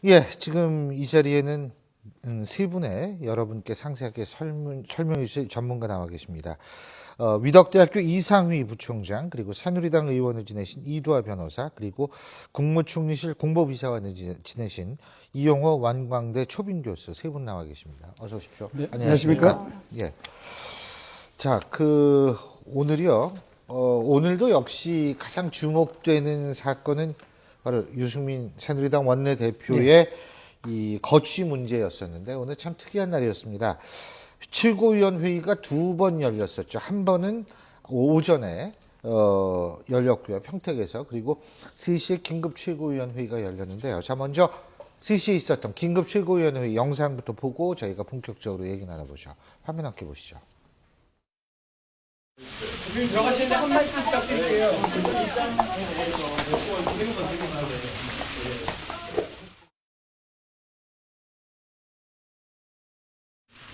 예, 지금 이 자리에는 세 분의 여러분께 상세하게 설명해 주실 전문가 나와 계십니다. 위덕대학교 이상휘 부총장, 그리고 새누리당 의원을 지내신 이두하 변호사, 그리고 국무총리실 공보비서관을 지내신 이용호 완광대 초빙 교수 세 분 나와 계십니다. 어서 오십시오. 네, 안녕하십니까? 예. 자, 오늘이요. 오늘도 역시 가장 주목되는 사건은 바로 유승민 새누리당 원내대표의 이 거취 문제였었는데 오늘 참 특이한 날이었습니다. 최고위원 회의가 두 번 열렸었죠. 한 번은 오전에 열렸고요. 평택에서. 그리고 3시에 긴급 최고위원 회의가 열렸는데요. 자, 먼저 3시에 있었던 긴급 최고위원 회의 영상부터 보고 저희가 본격적으로 얘기 나눠보죠. 화면 함께 보시죠. 지금 들어가시는데 한 말씀 부탁드릴게요.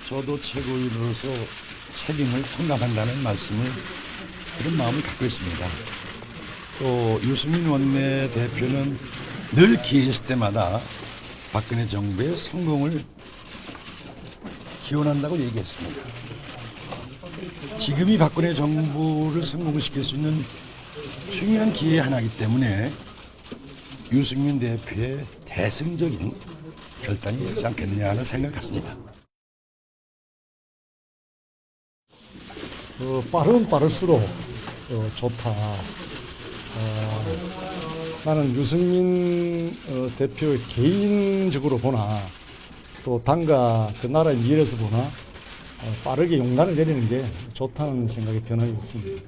저도 최고위로서 책임을 통감한다는 말씀을 그런 마음을 갖고 있습니다. 또 유승민 원내대표는 늘 기회 있을 때마다 박근혜 정부의 성공을 기원한다고 얘기했습니다. 지금이 박근혜 정부를 성공시킬 수 있는 중요한 기회 하나이기 때문에 유승민 대표의 대승적인 결단이 있지 않겠느냐 하는 생각을 갖습니다. 빠르면 빠를수록 좋다. 나는 유승민 대표 개인적으로 보나 또 당과 그 나라의 미래에서 보나 빠르게 용단을 내리는 게 좋다는 생각이 변함이 없습니다.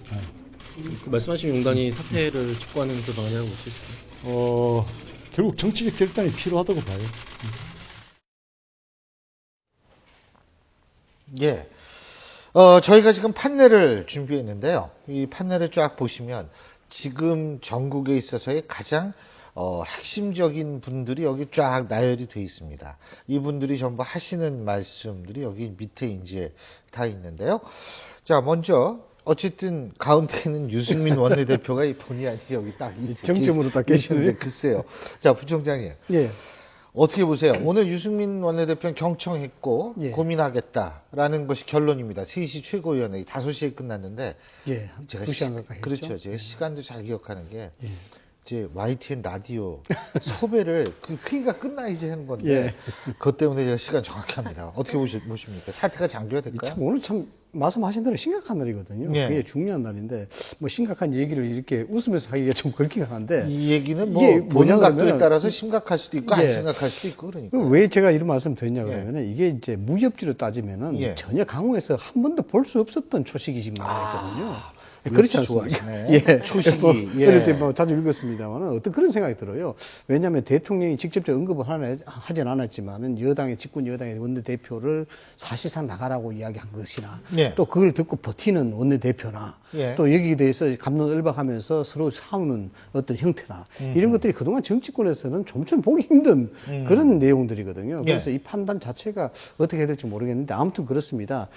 그 말씀하신 용단이 사퇴를 촉구하는 그 방안이라고 볼 수 있습니다. 결국 정치적 결단이 필요하다고 봐요. 예. 저희가 지금 판넬을 준비했는데요. 이 판넬을 쫙 보시면 지금 전국에 있어서의 가장 핵심적인 분들이 여기 쫙 나열이 돼 있습니다. 이분들이 전부 하시는 말씀들이 여기 밑에 이제 다 있는데요. 자, 먼저 어쨌든 가운데는 유승민 원내대표가 본의 아니게 여기 딱 정점으로 딱 계시는데 글쎄요. 자, 부총장님. 예. 어떻게 보세요? 오늘 유승민 원내대표는 경청했고 예. 고민하겠다라는 것이 결론입니다. 3시 최고위원회 5시에 끝났는데 예. 제가 2시간 가까이 그렇죠. 했죠. 제가 시간도 잘 기억하는 게 예. 이제 YTN 라디오 섭외를 그 회의가 끝나 이제 하는 건데 예. 그것 때문에 제가 시간 정확히 합니다. 어떻게 보십니까? 사태가 장기화 될까요? 참 오늘 참 말씀하신 대로 심각한 날이거든요. 예. 그게 중요한 날인데 뭐 심각한 얘기를 이렇게 웃으면서 하기가 좀 그렇긴 한데 이 얘기는 뭐 이게 보는 뭐냐 각도에 그러면은 따라서 심각할 수도 있고 안 예. 심각할 수도 있고 그러니까. 왜 제가 이런 말씀 드렸냐 예. 그러면은 이게 이제 무협지로 따지면은 예. 전혀 강호에서 한 번도 볼 수 없었던 초식이 지금 나와있거든요. 그렇지 그렇지 않습니까? 좋아하시네. 예. 초식이. 뭐, 예. 어릴 때 뭐 자주 읽었습니다만은 어떤 그런 생각이 들어요. 왜냐하면 대통령이 직접적 언급을 하진 않았지만은 여당의 집권 여당의 원내대표를 사실상 나가라고 이야기한 것이나 예. 또 그걸 듣고 버티는 원내대표나 예. 또 여기에 대해서 갑론을박하면서 서로 싸우는 어떤 형태나 이런 것들이 그동안 정치권에서는 좀처럼 보기 힘든 그런 내용들이거든요. 그래서 이 판단 자체가 어떻게 해야 될지 모르겠는데 아무튼 그렇습니다.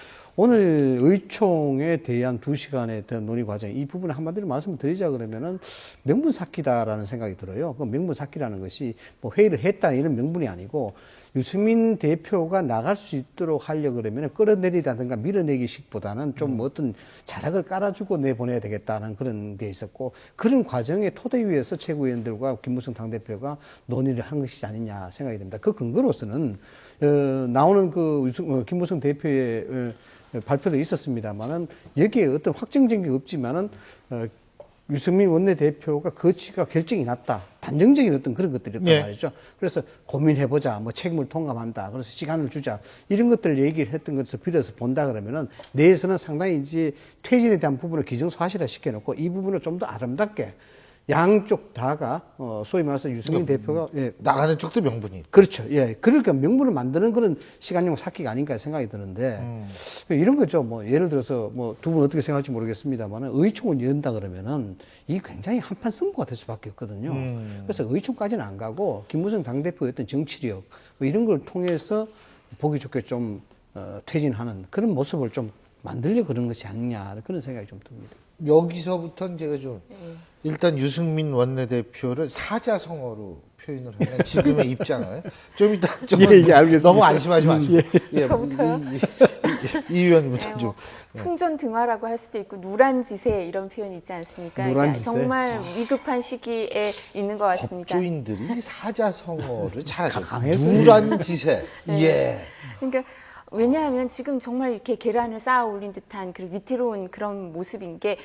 오늘 의총에 대한 2시간에 대한 논의 과정, 이 부분에 한마디로 말씀을 드리자 그러면은 명분 쌓기다라는 생각이 들어요. 그 명분 쌓기라는 것이 뭐 회의를 했다 이런 명분이 아니고 유승민 대표가 나갈 수 있도록 하려고 그러면 끌어내리다든가 밀어내기식보다는 좀 어떤 자락을 깔아주고 내보내야 되겠다는 그런 게 있었고 그런 과정의 토대 위에서 최고위원들과 김무성 당대표가 논의를 한 것이지 아니냐 생각이 됩니다. 그 근거로서는 나오는 김무성 대표의 발표도 있었습니다만은 여기에 어떤 확정적인 게 없지만은 유승민 원내대표가 거취가 결정이 났다. 단정적인 어떤 그런 것들이 있단 말이죠. 그래서 고민해보자. 뭐 책임을 통감한다. 그래서 시간을 주자. 이런 것들을 얘기를 했던 것을 빌어서 본다 그러면은 내에서는 상당히 이제 퇴진에 대한 부분을 기정사실화 시켜놓고 이 부분을 좀 더 아름답게 양쪽 다가 소위 말해서 유승민 대표가 나가는 쪽도 명분이. 그렇죠. 예. 그러니까 명분을 만드는 그런 시간용 삭기가 아닌가 생각이 드는데 이런 거죠. 뭐 예를 들어서 뭐 두 분 어떻게 생각할지 모르겠습니다만은 의총을 연다 그러면은 이 굉장히 한판 승부가 될 수밖에 없거든요. 그래서 의총까지는 안 가고 김무성 당대표의 어떤 정치력 뭐 이런 걸 통해서 보기 좋게 좀 퇴진하는 그런 모습을 좀 만들려 그런 것이 아니냐 그런 생각이 좀 듭니다. 여기서부터는 제가 좀 일단 유승민 원내대표를 사자성어로 표현을 하면 지금의 입장을 좀 이따 좀 예, 알겠습니다. 너무 안심하지 마시고 저부터요? 이 의원님부터 좀 풍전등화라고 할 수도 있고 누란지세 이런 표현이 있지 않습니까? 누란지세? 정말 위급한 시기에 있는 것 같습니다. 법조인들이 사자성어를 잘하죠. 강했어요. 누란지세. 예. 그러니까 왜냐하면 지금 정말 이렇게 계란을 쌓아 올린 듯한 그 위태로운 그런 모습인 게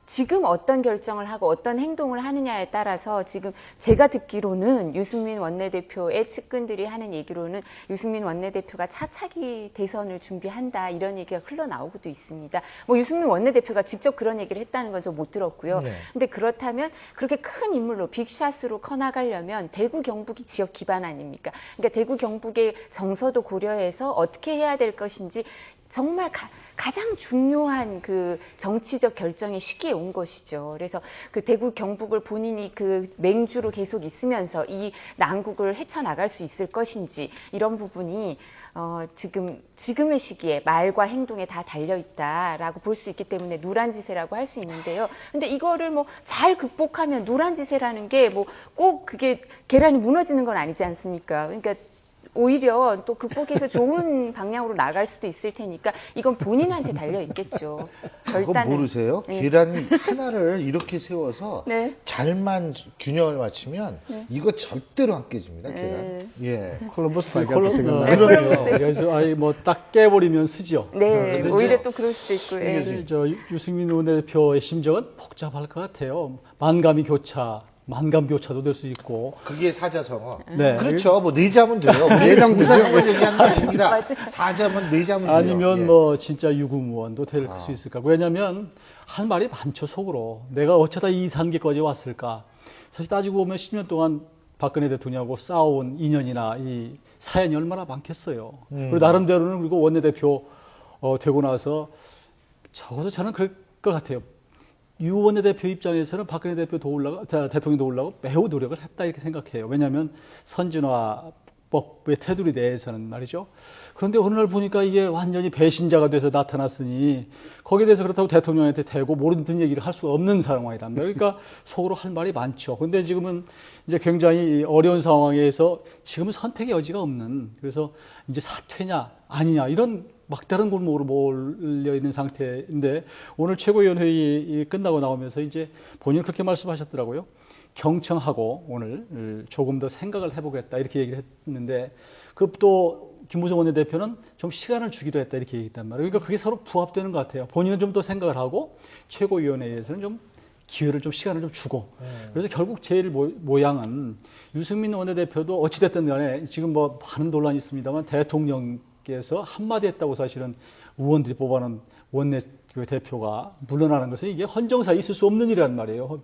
지금 어떤 결정을 하고 어떤 행동을 하느냐에 따라서 지금 제가 듣기로는 유승민 원내대표의 측근들이 하는 얘기로는 유승민 원내대표가 차차기 대선을 준비한다 이런 얘기가 흘러나오고도 있습니다. 뭐 유승민 원내대표가 직접 그런 얘기를 했다는 건 저 못 들었고요. 네. 근데 그렇다면 그렇게 큰 인물로 빅샷으로 커나가려면 대구 경북이 지역 기반 아닙니까? 그러니까 대구 경북의 정서도 고려해서 어떻게 해야 될 것인지 정말 가장 중요한 그 정치적 결정의 시기에 온 것이죠. 그래서 그 대구 경북을 본인이 그 맹주로 계속 있으면서 이 난국을 헤쳐나갈 수 있을 것인지 이런 부분이 지금의 시기에 말과 행동에 다 달려있다라고 볼 수 있기 때문에 누란지세라고 할 수 있는데요. 근데 이거를 뭐 잘 극복하면 누란지세라는 게 뭐 꼭 그게 계란이 무너지는 건 아니지 않습니까? 그러니까 오히려 또 극복해서 좋은 방향으로 나갈 수도 있을 테니까 이건 본인한테 달려 있겠죠. 그거 결단은. 모르세요? 네. 계란 하나를 이렇게 세워서 네. 잘만 균형을 맞추면 이거 절대로 안 깨집니다. 네. 계란. 예. 콜럼버스 발견할 생각. 그러네요. 그래서 아예 뭐딱 깨버리면 쓰죠. 네, 근데 오히려 또 그럴 수도 있고. 예. 이제 저 유승민 원내대표의 심정은 복잡할 것 같아요. 만감이 교차, 만감 교차도 될 수 있고. 그게 사자성어. 네. 그렇죠. 뭐 내자면 돼요. 내장 부사성어 얘기하는 거 아닙니다. 사자면 내자면 돼요. 아니면 예. 뭐 진짜 유구무원도 될 수 있을까. 왜냐하면 할 말이 많죠, 속으로. 내가 어쩌다 이 단계까지 왔을까. 사실 따지고 보면 10년 동안 박근혜 대통령하고 싸워온 인연이나 이 사연이 얼마나 많겠어요. 그리고 나름대로는 그리고 원내대표 되고 나서 적어도 저는 그럴 것 같아요. 유 원내대표 입장에서는 박근혜 대통령 도우려고 매우 노력을 했다 이렇게 생각해요. 왜냐하면 선진화법의 테두리 내에서는 말이죠. 그런데 어느 날 보니까 이게 완전히 배신자가 돼서 나타났으니 거기에 대해서 그렇다고 대통령한테 대고 모르는 얘기를 할 수 없는 상황이란 말이에요. 그러니까 속으로 할 말이 많죠. 그런데 지금은 이제 굉장히 어려운 상황에서 지금은 선택의 여지가 없는, 그래서 이제 사퇴냐 아니냐 이런 막다른 골목으로 몰려 있는 상태인데 오늘 최고위원회의 끝나고 나오면서 이제 본인은 그렇게 말씀하셨더라고요. 경청하고 오늘 조금 더 생각을 해보겠다 이렇게 얘기를 했는데 그 또 김무성 원내대표는 좀 시간을 주기도 했다 이렇게 얘기했단 말이에요. 그러니까 그게 서로 부합되는 것 같아요. 본인은 좀 더 생각을 하고 최고위원회에서는 좀 기회를 좀 시간을 좀 주고 그래서 결국 제일 모양은 유승민 원내대표도 어찌됐든 간에 지금 뭐 많은 논란이 있습니다만 대통령께서 한마디 했다고 사실은 의원들이 뽑아놓은 원내 대표가 물러나는 것은 이게 헌정사에 있을 수 없는 일이란 말이에요.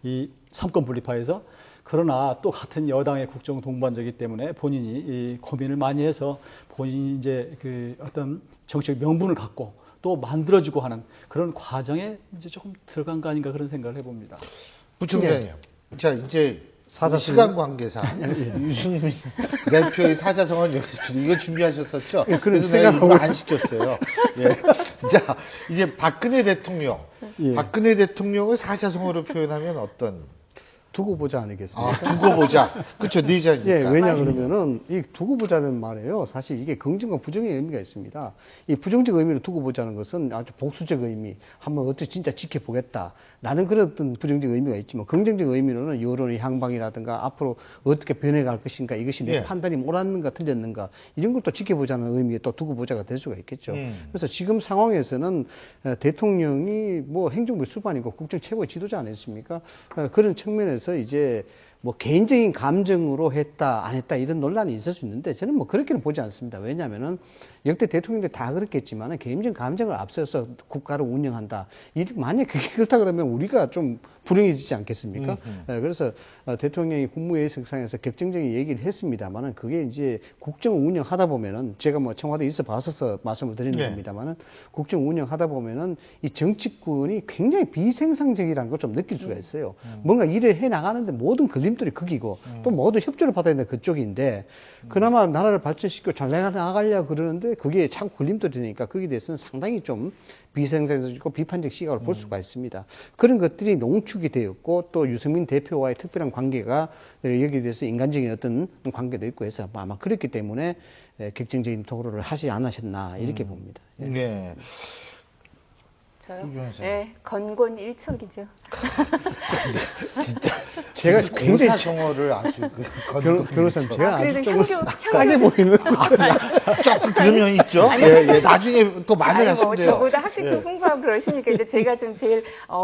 이 삼권 분립화에서. 그러나 또 같은 여당의 국정 동반자이기 때문에 본인이 이 고민을 많이 해서 본인이 이제 그 어떤 정치적 명분을 갖고 또 만들어주고 하는 그런 과정에 이제 조금 들어간 거 아닌가 그런 생각을 해봅니다. 부총장님. 자, 이제 시간 관계상 유승민 대표의 사자성어는 여기서 이거 준비하셨었죠? 예, 그래서 내가 이거 안 시켰어요. 예. 자, 이제 박근혜 대통령. 예. 박근혜 대통령을 사자성어로 표현하면 어떤? 두고 보자 아니겠습니까? 아, 두고 보자. 그렇죠. 내자니까. 예, 왜냐 그러면은 이 두고 보자는 말이에요. 사실 이게 긍정과 부정의 의미가 있습니다. 이 부정적 의미로 두고 보자는 것은 아주 복수적 의미, 한번 어떻게 진짜 지켜보겠다라는 그런 어떤 부정적 의미가 있지만 긍정적 의미로는 여론의 향방이라든가 앞으로 어떻게 변해갈 것인가, 이것이 내 예. 판단이 옳았는가 틀렸는가 이런 것도 지켜보자는 의미의 또 두고 보자가 될 수가 있겠죠. 그래서 지금 상황에서는 대통령이 뭐 행정부 수반이고 국정 최고의 지도자 아니겠습니까? 그런 측면에서 이제 뭐 개인적인 감정으로 했다 안 했다 이런 논란이 있을 수 있는데 저는 뭐 그렇게는 보지 않습니다. 왜냐하면은 역대 대통령들 다 그렇겠지만 개인적 감정을 앞서서 국가를 운영한다. 만약 그게 그렇다 그러면 우리가 좀 불행해지지 않겠습니까? 그래서 대통령이 국무회의석상에서 격정적인 얘기를 했습니다만은 그게 이제 국정을 운영하다 보면은 제가 뭐 청와대에 있어 봤어서 말씀을 드리는 겁니다만은 국정 운영하다 보면은 이 정치권이 굉장히 비생산적이라는 걸 좀 느낄 수가 있어요. 뭔가 일을 해 나가는데 모든 권리 걸림돌이 거기고 또 모두 협조를 받아야 되는 그쪽인데 그나마 나라를 발전시키고 잘 나가려고 그러는데 그게 자꾸 걸림돌이 되니까 거기에 대해서는 상당히 좀 비생산적이고 비판적 시각을 볼 수가 있습니다. 그런 것들이 농축이 되었고 또 유승민 대표와의 특별한 관계가 여기에 대해서 인간적인 어떤 관계도 있고 해서 아마 그렇기 때문에 격정적인 토론을 하지 않으셨나 이렇게 봅니다. 네. 저요? 이 변호사님. 네, 건곤일척이죠. 진짜 제가 굉장히 정어를 아주 변호사님 제가 그래도 아주 좀 형교- 싸게 보이는 조금 그런 면이 있죠. 예. 나중에 또 말을 아니, 하시면 돼요. 저보다 학식도 풍부하고 그러시니까 이제 제가 좀 제일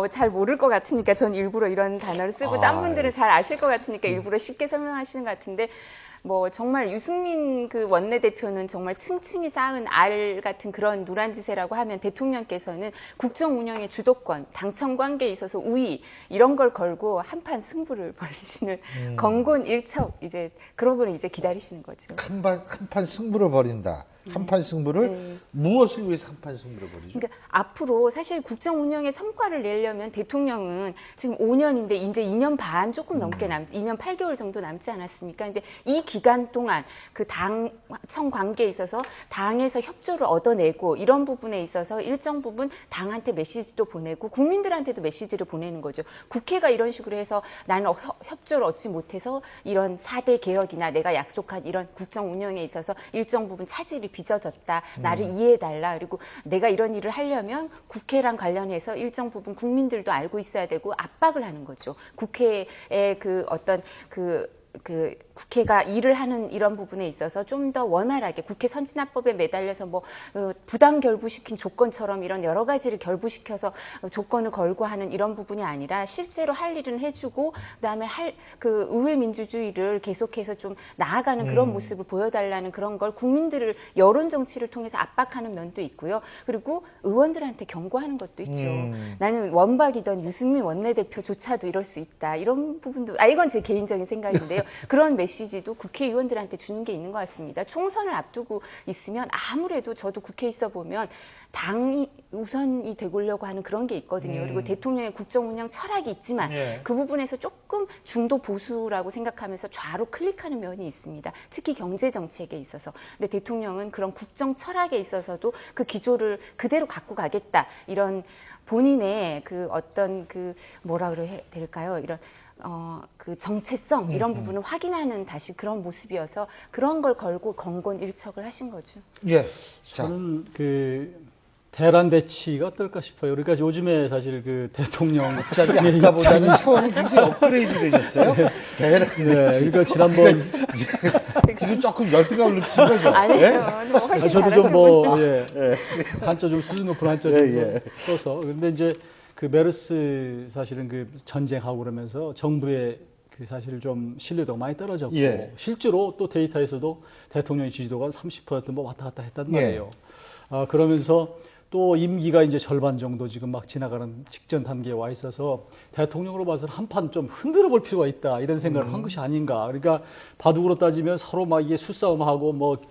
잘 모를 것 같으니까 전 일부러 이런 단어를 쓰고 딴 분들은 잘 아실 것 같으니까 일부러 쉽게 설명하시는 것 같은데 뭐 정말 유승민 그 원내대표는 정말 층층이 쌓은 알 같은 그런 누란지세라고 하면 대통령께서는 국정 운영의 주도권, 당청 관계에 있어서 우위 이런 걸 걸고 한판 승부를 벌이시는 건곤일척 이제 그런 걸 이제 기다리시는 거죠. 한판 승부를 벌인다. 한판 승부를 무엇을 위해서 한판 승부를 벌이죠? 그러니까 앞으로 사실 국정 운영의 성과를 내려면 대통령은 지금 5년인데 이제 2년 반 조금 넘게 2년 8개월 정도 남지 않았습니까? 근데 이 기간 동안 그 당청 관계에 있어서 당에서 협조를 얻어내고 이런 부분에 있어서 일정 부분 당한테 메시지도 보내고 국민들한테도 메시지를 보내는 거죠. 국회가 이런 식으로 해서 나는 협조를 얻지 못해서 이런 4대 개혁이나 내가 약속한 이런 국정 운영에 있어서 일정 부분 차질이 빚어졌다. 나를 이해해달라. 그리고 내가 이런 일을 하려면 국회랑 관련해서 일정 부분 국민들도 알고 있어야 되고 압박을 하는 거죠. 국회의 그 어떤 국회가 일을 하는 이런 부분에 있어서 좀 더 원활하게 국회 선진화법에 매달려서 뭐 부당 결부시킨 조건처럼 이런 여러 가지를 결부시켜서 조건을 걸고 하는 이런 부분이 아니라 실제로 할 일은 해주고 그다음에 그 의회 민주주의를 계속해서 좀 나아가는 그런 모습을 보여달라는 그런 걸 국민들을 여론 정치를 통해서 압박하는 면도 있고요. 그리고 의원들한테 경고하는 것도 있죠. 나는 원박이던 유승민 원내대표조차도 이럴 수 있다. 이런 부분도 이건 제 개인적인 생각인데요. 그런 메시지도 국회의원들한테 주는 게 있는 것 같습니다. 총선을 앞두고 있으면 아무래도 저도 국회에 있어 보면 당이 우선이 되고려고 하는 그런 게 있거든요. 그리고 대통령의 국정 운영 철학이 있지만 그 부분에서 조금 중도 보수라고 생각하면서 좌로 클릭하는 면이 있습니다. 특히 경제 정책에 있어서. 근데 대통령은 그런 국정 철학에 있어서도 그 기조를 그대로 갖고 가겠다. 이런 본인의 그 어떤 그 뭐라 그래야 될까요? 이런 그 정체성 이런 부분을 확인하는 다시 그런 모습이어서 그런 걸 걸고 건곤일척을 하신 거죠. 예. 자, 저는 그 대란 대치가 어떨까 싶어요. 그러니까 요즘에 사실 그 대통령 아까보다는 차원이 굉장히 업그레이드 되셨어요. 대란. 네, 그러니까 지난번 지금 조금 열등감을 느끼신 거죠? 아니에요. 뭐 훨씬 저도 잘하시는 좀 뭐 한자 좀 수준 높은 한자 좀 써서 근데 이제 그 메르스 사실은 그 전쟁하고 그러면서 정부의 그 사실 좀 신뢰도가 많이 떨어졌고 실제로 또 데이터에서도 대통령의 지지도가 30%뭐 왔다 갔다 했단 말이에요. 그러면서 또 임기가 이제 절반 정도 지금 막 지나가는 직전 단계에 와 있어서 대통령으로 봐서는 한판 좀 흔들어 볼 필요가 있다 이런 생각을 한 것이 아닌가. 그러니까 바둑으로 따지면 서로 막 이게 수싸움하고 뭐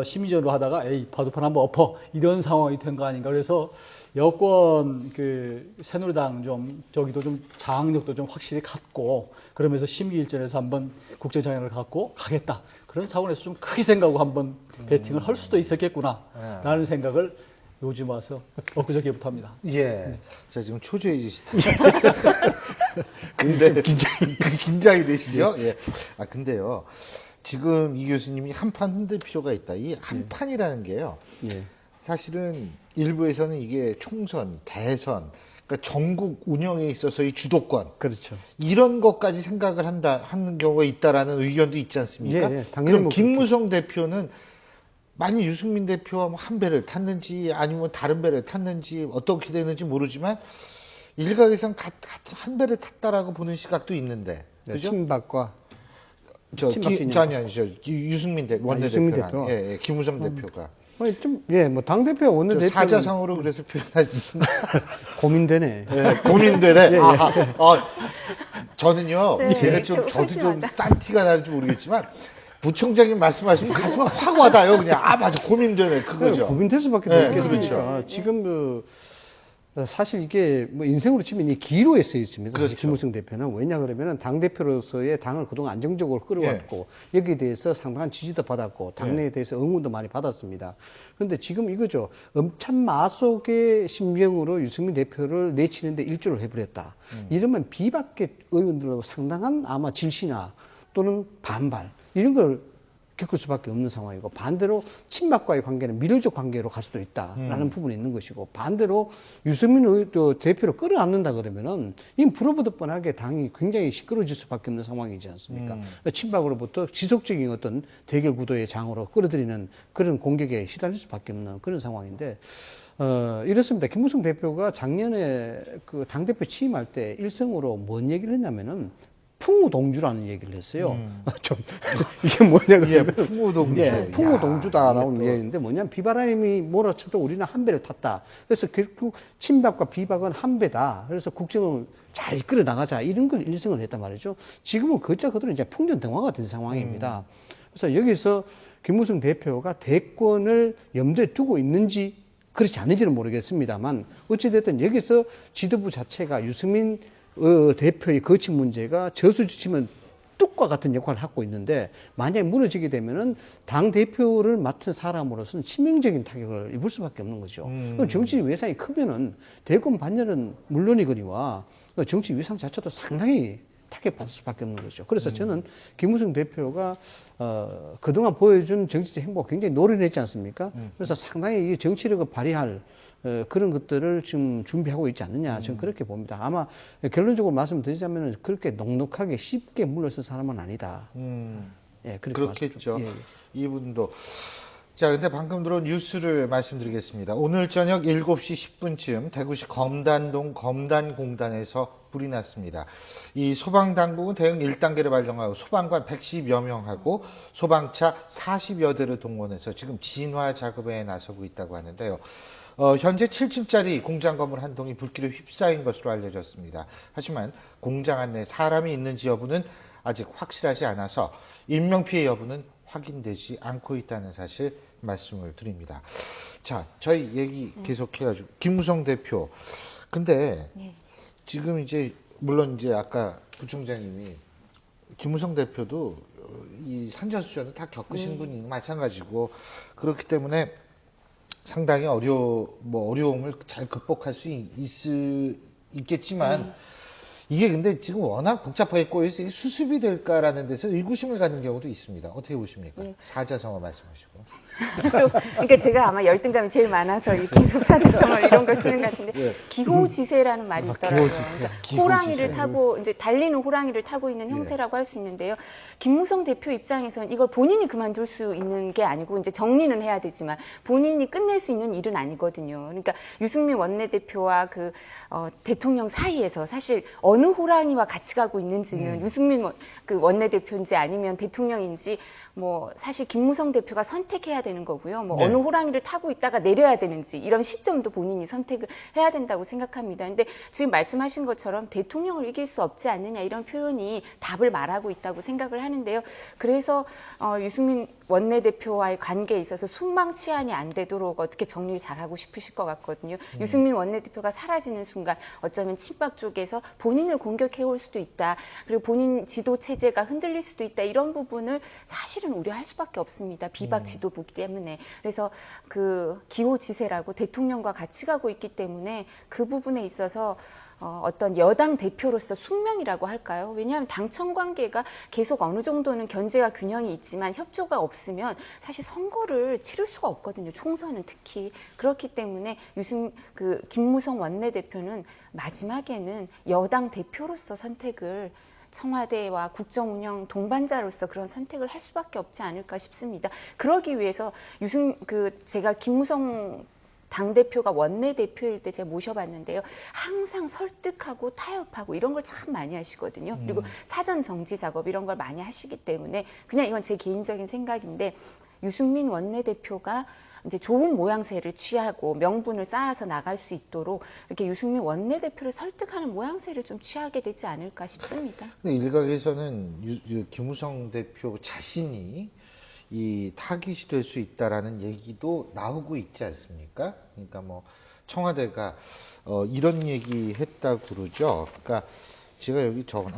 심리전으로 하다가 에이 바둑판 한번 엎어 이런 상황이 된 거 아닌가. 그래서 여권 그 새누리당 좀 저기도 좀 장악력도 좀 확실히 갖고 그러면서 심기일전에서 한번 국정장악을 갖고 가겠다. 그런 차원에서 좀 크게 생각하고 한번 배팅을 할 수도 있었겠구나라는 생각을 요즘 와서 엊그저께부터 합니다. 예. 자, 지금 초조해지시다. 근데 긴장이 되시죠? 예. 근데요. 지금 이 교수님이 한판 흔들 필요가 있다. 이 한판이라는 게요. 사실은 일부에서는 이게 총선, 대선, 그러니까 전국 운영에 있어서의 주도권. 그렇죠. 이런 것까지 생각을 하는 경우가 있다라는 의견도 있지 않습니까? 당연히 그럼 뭐 김무성 대표는 만약 유승민 대표와 뭐 한 배를 탔는지 아니면 다른 배를 탔는지 어떻게 되는지 모르지만 일각에선 한 배를 탔다라고 보는 시각도 있는데 그죠? 친박과 아니죠. 유승민 원내대표가 대표. 예, 김무성 대표가 뭐 당대표 원내대표 사자성어로 그래서 표현하지 고민되네. 예, 고민되네. 저는요, 제가 저도 좀 소심하다. 싼 티가 나는지 모르겠지만, 부총장님 말씀하시면 가슴에 확 와닿아요. 그냥, 맞아, 고민되네. 그거죠. 고민될 수밖에 네, 없겠습니까? 그렇죠. 지금 사실 이게 뭐 인생으로 치면 이 기로에 써 있습니다. 그렇죠. 김무성 대표는 왜냐 그러면은 당 대표로서의 당을 그동안 안정적으로 끌어왔고 여기에 대해서 상당한 지지도 받았고 당내에 대해서 응원도 많이 받았습니다. 그런데 지금 이거죠. 엄찬 마속의 심정으로 유승민 대표를 내치는데 일조를 해버렸다. 이러면 비박계 의원들로 상당한 아마 질시나 또는 반발 이런 걸 겪을 수밖에 없는 상황이고 반대로 친박과의 관계는 미래적 관계로 갈 수도 있다라는 부분이 있는 것이고 반대로 유승민 대표를 끌어안는다 그러면은 이 불어보듯 뻔하게 당이 굉장히 시끄러워질 수밖에 없는 상황이지 않습니까? 친박으로부터 지속적인 어떤 대결 구도의 장으로 끌어들이는 그런 공격에 시달릴 수밖에 없는 그런 상황인데 이렇습니다. 김무성 대표가 작년에 그 당대표 취임할 때 일성으로 뭔 얘기를 했냐면은 풍우동주라는 얘기를 했어요. 좀 이게 뭐냐 그러면 풍우동주. 예, 풍우동주다라는 이게 또- 얘기인데 뭐냐면 비바람이 몰아쳐도 우리는 한 배를 탔다. 그래서 결국 친박과 비박은 한 배다. 그래서 국정을 잘 이끌어 나가자 이런 걸 일성을 했단 말이죠. 지금은 그저 그대로 이제 풍전등화가 된 상황입니다. 그래서 여기서 김무성 대표가 대권을 염두에 두고 있는지 그렇지 않은지는 모르겠습니다만 어찌됐든 여기서 지도부 자체가 유승민 대표의 거취 문제가 저수지치면 뚝과 같은 역할을 하고 있는데 만약에 무너지게 되면은 당 대표를 맡은 사람으로서는 치명적인 타격을 입을 수밖에 없는 거죠. 그럼 정치 위상이 크면은 대권 반열은 물론이거니와 정치 위상 자체도 상당히 타격받을 수밖에 없는 거죠. 그래서 저는 김무성 대표가 그동안 보여준 정치적 행보가 굉장히 노련했지 않습니까? 그래서 상당히 이 정치력을 발휘할 그런 것들을 지금 준비하고 있지 않느냐 저는 그렇게 봅니다. 아마 결론적으로 말씀드리자면 그렇게 넉넉하게 쉽게 물러설 사람은 아니다. 예, 그렇게 그렇겠죠. 말씀드립니다. 예, 예. 이분도. 자, 근데 방금 들어온 뉴스를 말씀드리겠습니다. 오늘 저녁 7시 10분쯤 대구시 검단동 검단공단에서 불이 났습니다. 이 소방당국은 대응 1단계를 발령하고 소방관 110여 명하고 소방차 40여 대를 동원해서 지금 진화 작업에 나서고 있다고 하는데요. 현재 7층짜리 공장 건물 한 동이 불길에 휩싸인 것으로 알려졌습니다. 하지만 공장 안에 사람이 있는지 여부는 아직 확실하지 않아서 인명피해 여부는 확인되지 않고 있다는 사실 말씀을 드립니다. 자, 저희 얘기 계속해가지고 김무성 대표. 근데 지금 이제 물론 이제 아까 부총장님이 김무성 대표도 이 산전수전을 다 겪으신 분이 마찬가지고 그렇기 때문에 상당히 어려움을 잘 극복할 수 있겠지만 이게 근데 지금 워낙 복잡하게 꼬여서 이게 수습이 될까라는 데서 의구심을 갖는 경우도 있습니다. 어떻게 보십니까? 사자성어 말씀하시고. 그러니까 제가 아마 열등감이 제일 많아서 이 계속 사자성어 이런 걸 쓰는 것 같은데 기호지세라는 말이 있더라고요. 그러니까 호랑이를 타고 이제 달리는 호랑이를 타고 있는 형세라고 할 수 있는데요. 김무성 대표 입장에서는 이걸 본인이 그만둘 수 있는 게 아니고 이제 정리는 해야 되지만 본인이 끝낼 수 있는 일은 아니거든요. 그러니까 유승민 원내대표와 그 대통령 사이에서 사실 어느 호랑이와 같이 가고 있는지는 유승민 그 원내대표인지 아니면 대통령인지 뭐 사실 김무성 대표가 선택해야 되는 거고요. 뭐 어느 호랑이를 타고 있다가 내려야 되는지 이런 시점도 본인이 선택을 해야 된다고 생각합니다. 근데 지금 말씀하신 것처럼 대통령을 이길 수 없지 않느냐 이런 표현이 답을 말하고 있다고 생각을 하는데요. 그래서 유승민 원내대표와의 관계에 있어서 순망치한이 안 되도록 어떻게 정리를 잘하고 싶으실 것 같거든요. 유승민 원내대표가 사라지는 순간 어쩌면 친박 쪽에서 본인을 공격해올 수도 있다. 그리고 본인 지도 체제가 흔들릴 수도 있다. 이런 부분을 사실은 우려할 수밖에 없습니다. 비박 지도부기 때문에. 그래서 그 기호지세라고 대통령과 같이 가고 있기 때문에 그 부분에 있어서 어떤 여당 대표로서 숙명이라고 할까요? 왜냐하면 당청 관계가 계속 어느 정도는 견제와 균형이 있지만 협조가 없으면 사실 선거를 치를 수가 없거든요. 총선은 특히. 그렇기 때문에 김무성 원내대표는 마지막에는 여당 대표로서 선택을 청와대와 국정운영 동반자로서 그런 선택을 할 수밖에 없지 않을까 싶습니다. 그러기 위해서 제가 김무성 당대표가 원내대표일 때 제가 모셔봤는데요. 항상 설득하고 타협하고 이런 걸 참 많이 하시거든요. 그리고 사전 정지 작업 이런 걸 많이 하시기 때문에 그냥 이건 제 개인적인 생각인데 유승민 원내대표가 이제 좋은 모양새를 취하고 명분을 쌓아서 나갈 수 있도록 이렇게 유승민 원내대표를 설득하는 모양새를 좀 취하게 되지 않을까 싶습니다. 근데 일각에서는 김무성 대표 자신이 이 타깃이 될 수 있다라는 얘기도 나오고 있지 않습니까? 그러니까 뭐 청와대가 이런 얘기 했다고 그러죠. 그러니까 제가 여기 적은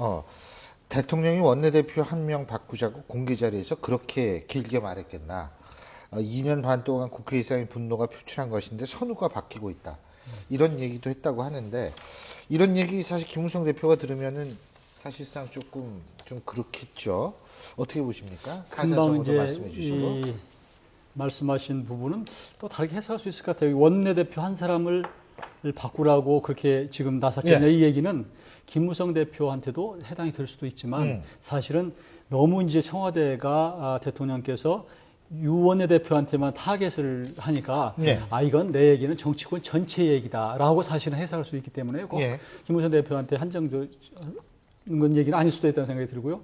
대통령이 원내대표 한 명 바꾸자고 공개 자리에서 그렇게 길게 말했겠나. 2년 반 동안 국회의장의 분노가 표출한 것인데 선우가 바뀌고 있다. 이런 얘기도 했다고 하는데 이런 얘기 사실 김무성 대표가 들으면은 사실상 조금 좀 그렇겠죠. 어떻게 보십니까? 금방 사자성어도 이제 말씀해 주시고. 이 말씀하신 부분은 또 다르게 해석할 수 있을 것 같아요. 원내대표 한 사람을 바꾸라고 그렇게 지금 나섰겠냐 예. 이 얘기는 김무성 대표한테도 해당이 될 수도 있지만 사실은 너무 이제 청와대가 대통령께서 유 원내대표한테만 타겟을 하니까 예. 이건 내 얘기는 정치권 전체 얘기다라고 사실은 해석할 수 있기 때문에 꼭 예. 김무성 대표한테 한정된 건 얘기는 아닐 수도 있다는 생각이 들고요.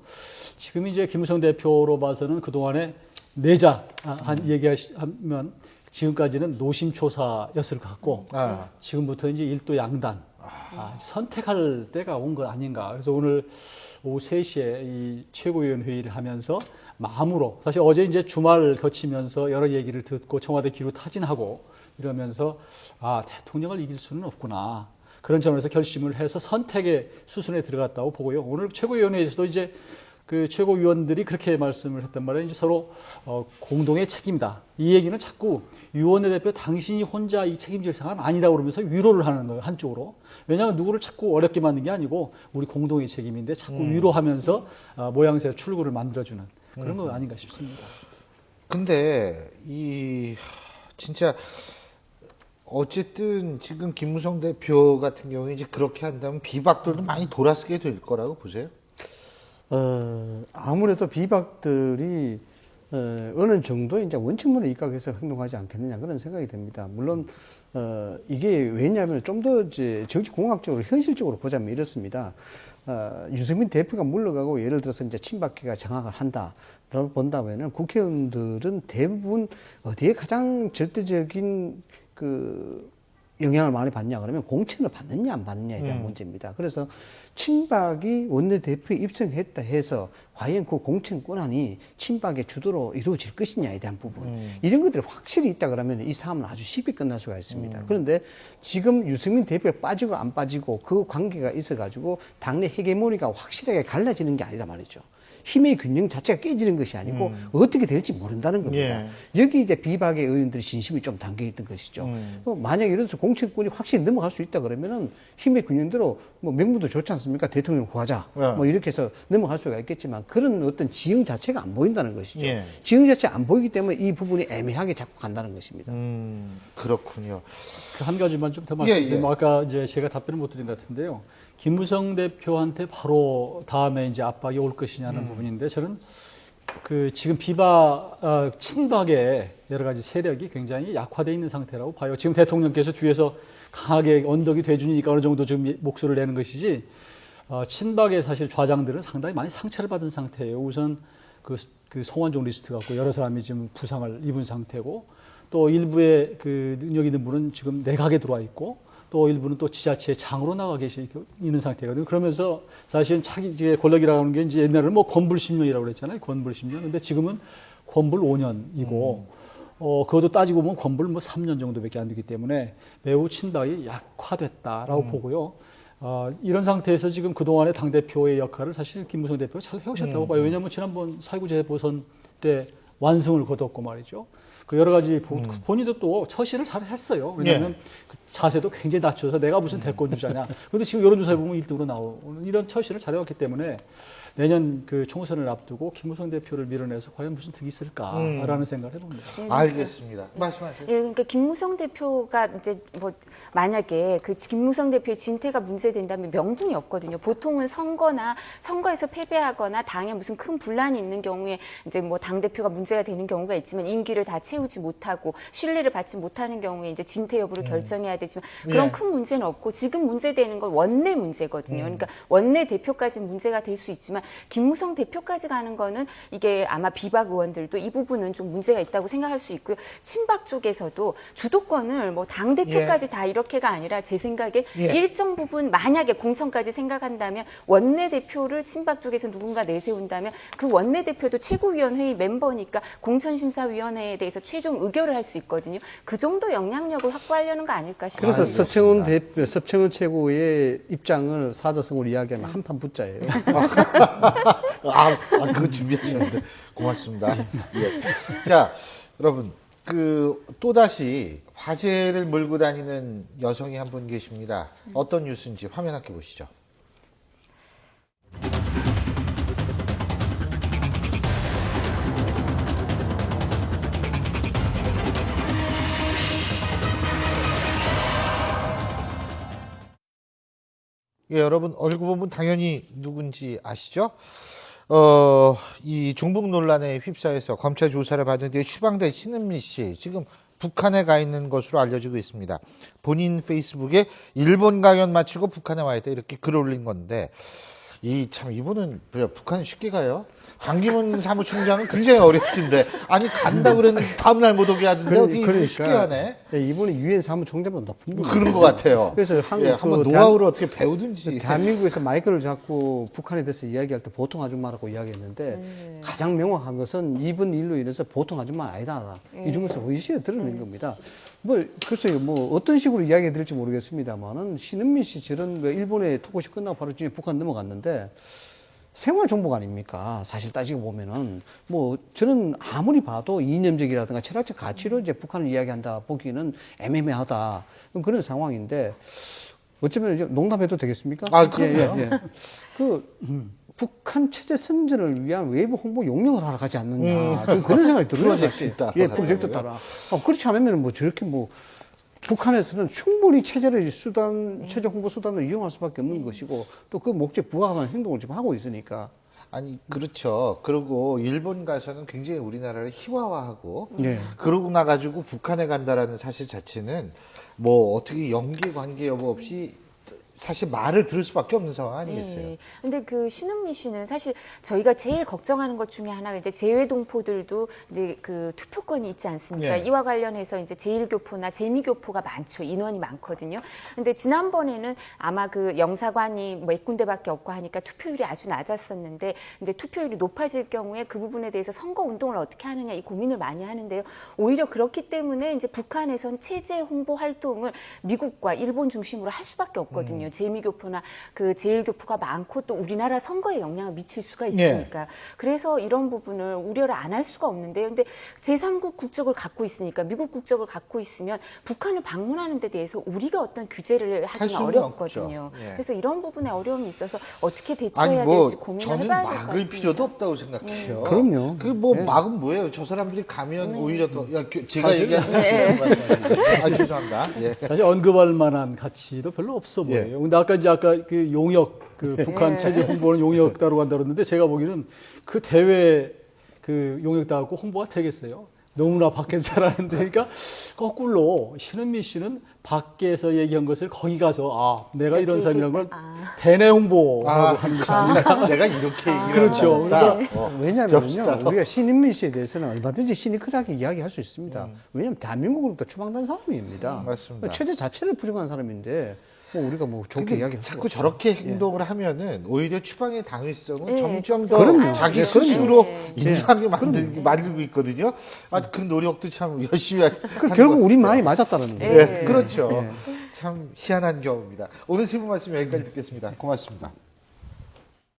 지금 이제 김무성 대표로 봐서는 그동안에 내자 얘기하면 지금까지는 노심초사였을 것 같고 지금부터 이제 일도 양단 선택할 때가 온 것 아닌가. 그래서 오늘 오후 3시에 이 최고위원 회의를 하면서 마음으로 사실 어제 이제 주말 거치면서 여러 얘기를 듣고 청와대 기로 타진하고 이러면서 대통령을 이길 수는 없구나. 그런 점에서 결심을 해서 선택의 수순에 들어갔다고 보고요. 오늘 최고위원회에서도 이제 그 최고위원들이 그렇게 말씀을 했단 말이에요. 이제 서로 공동의 책임이다. 이 얘기는 자꾸 유 원내대표 당신이 혼자 이 책임질 상황은 아니다고 그러면서 위로를 하는 거예요. 한쪽으로. 왜냐하면 누구를 자꾸 어렵게 만든 게 아니고 우리 공동의 책임인데 자꾸 위로하면서 모양새 출구를 만들어주는 그런 거 아닌가 싶습니다. 근데 진짜 어쨌든 지금 김무성 대표 같은 경우에 이제 그렇게 한다면 비박들도 많이 돌아서게 될 거라고 보세요? 아무래도 비박들이 어느 정도 이제 원칙론에 입각해서 행동하지 않겠느냐 그런 생각이 됩니다. 물론 이게 왜냐하면 좀 더 이제 정치공학적으로 현실적으로 보자면 이렇습니다. 유승민 대표가 물러가고 예를 들어서 이제 친박계가 장악을 한다라고 본다면은 국회의원들은 대부분 어디에 가장 절대적인 그 영향을 많이 받냐 그러면 공천을 받느냐 안 받느냐에 대한 문제입니다. 그래서 친박이 원내대표에 입성했다 해서 과연 그 공천 권한이 친박의 주도로 이루어질 것이냐에 대한 부분 이런 것들이 확실히 있다 그러면 이 싸움은 아주 쉽게 끝날 수가 있습니다. 그런데 지금 유승민 대표가 빠지고 안 빠지고 그 관계가 있어가지고 당내 헤게모니가 확실하게 갈라지는 게 아니다 말이죠. 힘의 균형 자체가 깨지는 것이 아니고 어떻게 될지 모른다는 겁니다. 여기 이제 비박의 의원들의 진심이 좀 담겨 있던 것이죠. 만약에 이런 서 공천권이 확실히 넘어갈 수 있다 그러면은 힘의 균형대로 뭐 명분도 좋지 않습니까? 대통령 구하자. 뭐 이렇게 해서 넘어갈 수가 있겠지만 그런 어떤 지형 자체가 안 보인다는 것이죠. 지형 자체가 안 보이기 때문에 이 부분이 애매하게 자꾸 간다는 것입니다. 그렇군요. 그 한 가지만 좀 더 말씀드리면 아까 이제 제가 답변을 못 드린 것 같은데요. 김무성 대표한테 바로 다음에 이제 압박이 올 것이냐는 부분인데 저는 그 지금 친박의 여러 가지 세력이 굉장히 약화되어 있는 상태라고 봐요. 지금 대통령께서 뒤에서 강하게 언덕이 돼주니까 어느 정도 지금 목소리를 내는 것이지 친박의 사실 좌장들은 상당히 많이 상처를 받은 상태예요. 우선 그 성완종 리스트 갖고 여러 사람이 지금 부상을 입은 상태고 또 일부의 그 능력 있는 분은 지금 내각에 들어와 있고 또 일부는 또 지자체 장으로 나가 있는 상태거든요. 그러면서 사실은 차기 권력이라고 하는 게 이제 옛날에는 뭐 권불 10년이라고 그랬잖아요. 권불 10년. 근데 지금은 권불 5년이고, 그것도 따지고 보면 권불 뭐 3년 정도밖에 안 되기 때문에 매우 친박이 약화됐다라고 보고요. 이런 상태에서 지금 그동안의 당대표의 역할을 사실 김무성 대표가 잘 해오셨다고 봐요. 왜냐하면 지난번 4.19 재보선 때 완승을 거뒀고 말이죠. 그 여러 가지 본인도 또 처신을 잘 했어요. 왜냐하면 그 자세도 굉장히 낮춰서 내가 무슨 대권 주자냐. 그런데 지금 여론조사에 보면 1등으로 나오는 이런 처신을 잘해왔기 때문에 내년 그 총선을 앞두고 김무성 대표를 밀어내서 과연 무슨 득이 있을까라는 생각을 해봅니다. 알겠습니다. 말씀하세요. 예, 그러니까 김무성 대표가 이제 뭐 만약에 그 김무성 대표의 진퇴가 문제된다면 명분이 없거든요. 보통은 선거에서 패배하거나 당에 무슨 큰 분란이 있는 경우에 이제 뭐 당 대표가 문제가 되는 경우가 있지만 임기를 다 채우지 못하고 신뢰를 받지 못하는 경우에 이제 진퇴 여부를 결정해야 되지만 그런 큰 문제는 없고 지금 문제되는 건 원내 문제거든요. 그러니까 원내 대표까지는 문제가 될 수 있지만 김무성 대표까지 가는 거는 이게 아마 비박 의원들도 이 부분은 좀 문제가 있다고 생각할 수 있고요. 친박 쪽에서도 주도권을 뭐 당 대표까지 다 이렇게가 아니라 제 생각에 일정 부분 만약에 공천까지 생각한다면 원내 대표를 친박 쪽에서 누군가 내세운다면 그 원내 대표도 최고위원회의 멤버니까 공천심사위원회에 대해서 최종 의결을 할 수 있거든요. 그 정도 영향력을 확보하려는 거 아닐까 싶어요. 그래서 서청원 최고의 입장을 사자성어로 이야기하면 한판 붙자예요. 그거 준비하셨는데 고맙습니다. 예. 자, 여러분, 또다시 화제를 몰고 다니는 여성이 한 분 계십니다. 어떤 뉴스인지 화면 함께 보시죠. 예, 여러분 얼굴 보면 당연히 누군지 아시죠? 이 중북 논란에 휩싸여서 검찰 조사를 받은 뒤에 추방된 신은미 씨 지금 북한에 가 있는 것으로 알려지고 있습니다. 본인 페이스북에 일본 강연 마치고 북한에 와 있다 이렇게 글 올린 건데 이분은 북한 쉽게 가요? 반기문 사무총장은 굉장히 어렵던데 아니 간다 그랬는데 다음날 못 오게 하던데 어떻게 쉽게 하네? 이분이 유엔 사무총장보다 높은 분. 그런 것 같아요. 그래서 한번 노하우를 어떻게 배우든지. 대한민국에서 마이크를 잡고 북한에 대해서 이야기할 때 보통 아줌마라고 이야기했는데 가장 명확한 것은 이번 일로 인해서 보통 아줌마 아니다. 이 중에서 의식을 드러낸 겁니다. 글쎄요, 어떤 식으로 이야기 드릴지 모르겠습니다만은 신은미 씨 저런 일본의 토크쇼 끝나고 바로 지금 북한 넘어갔는데 생활 정복 아닙니까? 사실 따지고 보면은 저는 아무리 봐도 이념적이라든가 철학적 가치로 이제 북한을 이야기한다 보기에는 애매하다 그런 상황인데 어쩌면 농담해도 되겠습니까? 그럼요. 북한 체제 선전을 위한 외부 홍보 용역을 하러 가지 않느냐 지금 그런 생각이 들어요. 프로젝트 따라. 프로젝트 따라. 그렇지 않으면 저렇게 북한에서는 충분히 체제 홍보 수단을 이용할 수밖에 없는 것이고 또 그 목적에 부합하는 행동을 지금 하고 있으니까. 아니 그렇죠. 그리고 일본 가서는 굉장히 우리나라를 희화화하고 네. 그러고 나가지고 북한에 간다라는 사실 자체는 어떻게 연계 관계 여부 없이 사실 말을 들을 수밖에 없는 상황 아니겠어요? 네. 근데 그 신은미 씨는 사실 저희가 제일 걱정하는 것 중에 하나가 이제 재외동포들도 이제 그 투표권이 있지 않습니까? 네. 이와 관련해서 이제 제1교포나 재미교포가 많죠. 인원이 많거든요. 근데 지난번에는 아마 그 영사관이 몇 군데밖에 없고 하니까 투표율이 아주 낮았었는데 근데 투표율이 높아질 경우에 그 부분에 대해서 선거 운동을 어떻게 하느냐 이 고민을 많이 하는데요. 오히려 그렇기 때문에 이제 북한에선 체제 홍보 활동을 미국과 일본 중심으로 할 수밖에 없거든요. 재미교포나 그 제1교포가 많고 또 우리나라 선거에 영향을 미칠 수가 있으니까. 그래서 이런 부분을 우려를 안 할 수가 없는데요. 근데 제3국 국적을 갖고 있으니까 미국 국적을 갖고 있으면 북한을 방문하는 데 대해서 우리가 어떤 규제를 하기는 어렵거든요. 그래서 이런 부분에 어려움이 있어서 어떻게 대처해야 될지 고민을 저는 해봐야 될 것 막을 같습니다. 필요도 없다고 생각해요. 그럼요. 막은 뭐예요? 저 사람들이 가면 오히려 더 제가 얘기하는 말씀드리겠습니다. 죄송합니다. 예. 사실 언급할 만한 가치도 별로 없어 보여요. 근데 아까 그 용역, 북한 체제 홍보는 용역 따로 간다 그러는데 제가 보기에는 그 대회 그 용역 따고 홍보가 되겠어요. 너무나 밖에서 잘하는데 그러니까 거꾸로 신은미 씨는 밖에서 얘기한 것을 거기 가서 내가 이런 사람이라는 걸 대내 홍보하고 하는 것이 아니라 내가 이렇게 얘기를 그렇죠. 왜냐하면요, 우리가 신인미 씨에 대해서는 얼마든지 시니컬하게 이야기할 수 있습니다. 왜냐하면 대한민국으로부터 추방된 사람입니다. 맞습니다. 체제 자체를 부정한 사람인데 우리가 좋게 이야기할 자꾸 수가 저렇게 없죠. 행동을 하면은 오히려 추방의 당위성은 네. 점점 더 그럼요. 자기 네, 스스로 그럼요. 인정하게 만들고 있거든요. 그 노력도 참 열심히 하는 결국 것 우리 같아요. 말이 맞았다는 거예요. 네, 그렇죠. 참 희한한 경우입니다. 오늘 세 분 말씀 여기까지 듣겠습니다. 고맙습니다.